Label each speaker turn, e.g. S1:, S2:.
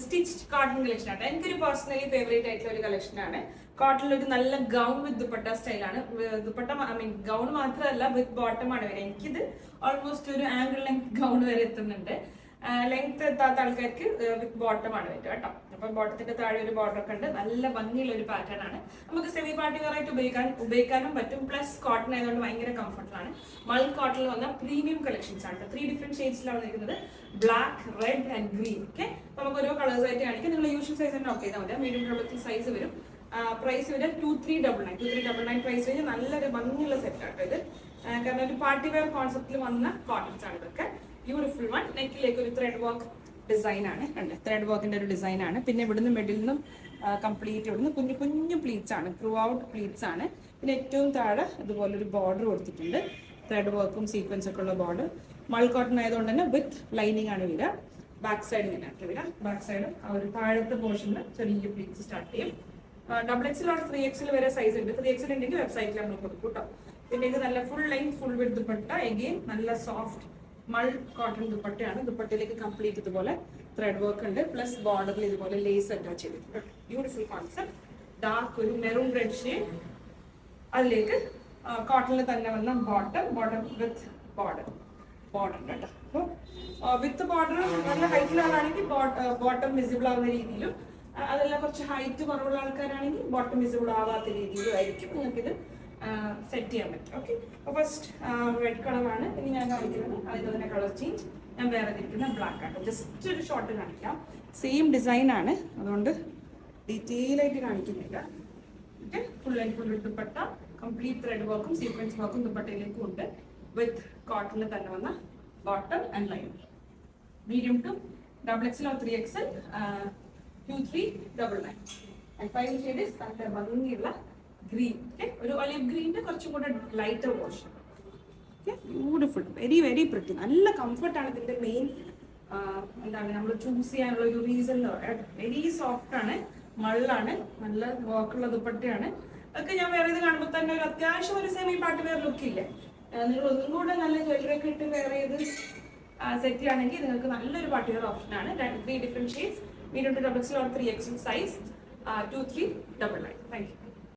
S1: Stitched cotton collection ആണ്. എനിക്കൊരു personally favourite ആയിട്ടുള്ള ഒരു കളക്ഷൻ ആണ്. കോട്ടണിൽ ഒരു നല്ല ഗൗൺ വിത്ത് ദുപ്പട്ട സ്റ്റൈലാണ്. ദുപ്പട്ട ഗൗൺ മാത്രമല്ല വിത്ത് ബോട്ടം ആണ് വരെ. എനിക്കിത് ഓൾമോസ്റ്റ് ഒരു ആംഗിൾ ലെങ്ത് ഗൗൺ വരെ എത്തുന്നുണ്ട്. ലെങ്ത് എത്താത്ത ആൾക്കാർക്ക് വിത്ത് ബോട്ടം ആണ് വരിക കേട്ടോ. അപ്പം ബോട്ടത്തിന്റെ താഴെ ഒരു ബോർഡർ ഒക്കെ ഉണ്ട്. നല്ല ഭംഗിയുള്ള ഒരു പാറ്റേൺ ആണ്. നമുക്ക് സെമി പാർട്ടി വെയർ ആയിട്ട് ഉപയോഗിക്കാനും പറ്റും. പ്ലസ് കോട്ടൺ ആയതുകൊണ്ട് ഭയങ്കര കംഫർട്ടബിൾ ആണ്. മൾ കോട്ടണിൽ വന്ന പ്രീമിയം കളക്ഷൻസ് ആണ്. 3 ഡിഫറെന്റ് ഷെയ്ഡ്സിലാണ് നിൽക്കുന്നത്. Black, red and green. Okay, നമുക്ക് ഓരോ കളേഴ്സ് ആയിട്ട് കാണിക്കാം. നിങ്ങൾ യൂഷ്വൽ സൈസ് തന്നെ നോക്ക് ചെയ്താൽ മതി. മീഡിയം ഡബിൾ സൈസ് വരും. പ്രൈസ് വരെ 2399 പ്രൈസ് റേഞ്ച്. നല്ലൊരു ഭംഗിയുള്ള സെറ്റ് ആട്ടോ ഇത്. കാരണം ഒരു പാർട്ടി വെയർ കോൺസെപ്റ്റിൽ വന്ന കോട്ടൺസ് ആണ് ഇതൊക്കെ. Beautiful one. നെക്കിലേക്ക് ഒരു ത്രെഡ് വർക്ക് ഡിസൈൻ ആണ്. ഉണ്ട്, ത്രെഡ് വർക്കിന്റെ ഒരു ഡിസൈൻ ആണ്. പിന്നെ ഇവിടുന്ന് മിഡിൽ നിന്നും കംപ്ലീറ്റ് ഇവിടുന്ന് കുഞ്ഞു കുഞ്ഞു പ്ലീറ്റ്സ് ആണ്. ത്രൂ ഔട്ട് പ്ലീറ്റ്സ് ആണ്. പിന്നെ ഏറ്റവും താഴെ ഇതുപോലെ ഒരു ബോർഡർ കൊടുത്തിട്ടുണ്ട്. ത്രെഡ് വർക്കും സീക്വൻസ് ഒക്കെ ഉള്ള ബോർഡർ. മൾ കോട്ടൺ ആയതുകൊണ്ട് തന്നെ വിത്ത് ലൈനിങ് ആണ് വരിക. ബാക്ക് സൈഡ് ഇങ്ങനെ വരിക. ബാക്ക് സൈഡ് ആ ഒരു താഴത്തെ പോർഷനിൽ ചെറിയ പ്ലീറ്റ്സ് സ്റ്റാർട്ട് ചെയ്യും. ഡബിൾ എക്സൽ ഓർ 3XL വരെ സൈസ് ഉണ്ട്. 3XL ഉണ്ടെങ്കിൽ വെബ്സൈറ്റിൽ നമ്മൾ കൊടുക്കും കേട്ടോ. പിന്നെ ഇത് നല്ല ഫുൾ ലെങ്ത് ഫുൾ വിത്ത് ദുപ്പട്ട. എഗെയിൻ നല്ല സോഫ്റ്റ് മൾ കോട്ടൺ ദുപ്പട്ടയാണ്. ദുപ്പട്ടയിലേക്ക് കംപ്ലീറ്റ് ഇതുപോലെ ത്രെഡ് വർക്ക് ഉണ്ട്. പ്ലസ് ബോർഡറിൽ ഇതുപോലെ ലേസ് അറ്റാച്ച് ചെയ്തിട്ടുണ്ട്. Beautiful concept. ഡാർക്ക് ഒരു മെറൂൺ റെഡ് ഷെയ്ഡ്. അതിലേക്ക് കോട്ടണിൽ തന്നെ വന്ന ബോട്ടം വിത്ത് ബോർഡർ കേട്ടോ. അപ്പോൾ വിത്ത് ബോർഡർ നല്ല ഹൈറ്റിലാണെങ്കിൽ ബോട്ടം വിസിബിൾ ആവുന്ന രീതിയിലും, അതെല്ലാം കുറച്ച് ഹൈറ്റ് കുറവുള്ള ആൾക്കാരാണെങ്കിൽ ബോട്ടം വിസിബിൾ ആവാത്ത രീതിയിലും ആയിരിക്കും നിങ്ങൾക്കിത് സെറ്റ് ചെയ്യാൻ പറ്റും. ഓക്കെ, അപ്പോൾ ഫസ്റ്റ് റെഡ് കളറാണ് ഇനി ഞാൻ കാണിക്കുന്നത്. അതിൽ തന്നെ കളർ ചേഞ്ച്. ഞാൻ വേറെ ഇരിക്കുന്ന ബ്ലാക്ക് ആണ്. ജസ്റ്റ് ഒരു ഷോർട്ട് കാണിക്കാം. സെയിം ഡിസൈൻ ആണ്, അതുകൊണ്ട് ഡീറ്റെയിൽ ആയിട്ട് കാണിക്കുന്നില്ല. Okay, full and full dupatta complete thread വർക്കും സീക്വൻസ് വർക്കും ദുപ്പട്ടയിലേക്കും ഉണ്ട്. വിത്ത് കോട്ടണിൽ തന്നെ വന്ന bottom and line. Medium to double XL or 3XL 2399. And final shade is നല്ല ഭംഗിയുള്ള ഗ്രീൻ. ഒരു ഒലിവ് ഗ്രീനിന്റെ കുറച്ചും കൂടെ lighter portion. Beautiful, very very pretty. നല്ല കംഫർട്ടാണ് ഇതിന്റെ മെയിൻ എന്താണ് നമ്മൾ ചൂസ് ചെയ്യാനുള്ള ഒരു റീസൺ എന്ന് പറയാം. വെരി സോഫ്റ്റ് ആണ്, മള്ളാണ്, നല്ല വർക്കുള്ള ദുപ്പട്ടയാണ്. അതൊക്കെ ഞാൻ വേറെ ഇത് കാണുമ്പോൾ തന്നെ ഒരു അത്യാവശ്യം ഒരു സെമി പാർട്ടി വെയർ ലുക്ക് ഇല്ലേ. നിങ്ങൾ ഒന്നും കൂടെ നല്ല ജ്വല്ലറി ഒക്കെ ഇട്ട് വേറെ ചെയ്ത് സെറ്റ് ചെയ്യുകയാണെങ്കിൽ നിങ്ങൾക്ക് നല്ലൊരു പാർട്ടി വെയർ ഓപ്ഷൻ ആണ്. 3 different shades. Medium to double XL or 3XL size. 2399. Thank U.